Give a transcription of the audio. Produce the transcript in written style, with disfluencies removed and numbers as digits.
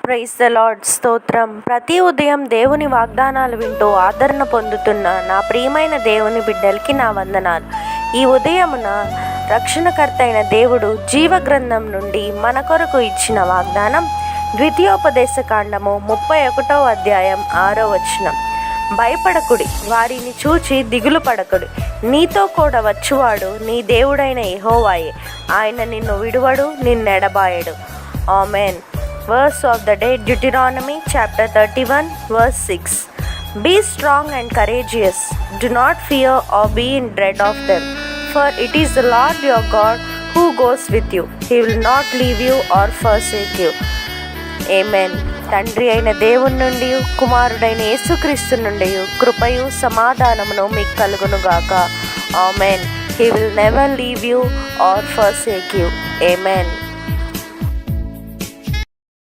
Praise the lord. స్తోత్రం. ప్రతి ఉదయం దేవుని వాగ్దానాలు వింటూ ఆదరణ పొందుతున్న నా ప్రియమైన దేవుని బిడ్డలకి నా వందనాలు. ఈ ఉదయమున రక్షణకర్త అయిన దేవుడు జీవ గ్రంథం నుండి మన కొరకు ఇచ్చిన వాగ్దానం ద్వితీయోపదేశ కాండము 31వ అధ్యాయం 6వ వచనం. భయపడకుడి, వారిని చూచి దిగులు పడకుడి, నీతో కూడా వచ్చువాడు నీ దేవుడైన యెహోవాయే, ఆయన నిన్ను విడువడు, నిన్నెడబాయడు. Amen. Verse of the day, Deuteronomy chapter 31 verse 6. Be strong and courageous, do not fear or be in dread of them, for it is the Lord your God who goes with you, he will not leave you or forsake you. Amen. తండ్రి అయిన దేవుని నుండి కుమారుడైన యేసుక్రీస్తు నుండి కృపయు సమాధానమును మీకు కలుగునుగాక. Amen. He will never leave you or forsake you. Amen.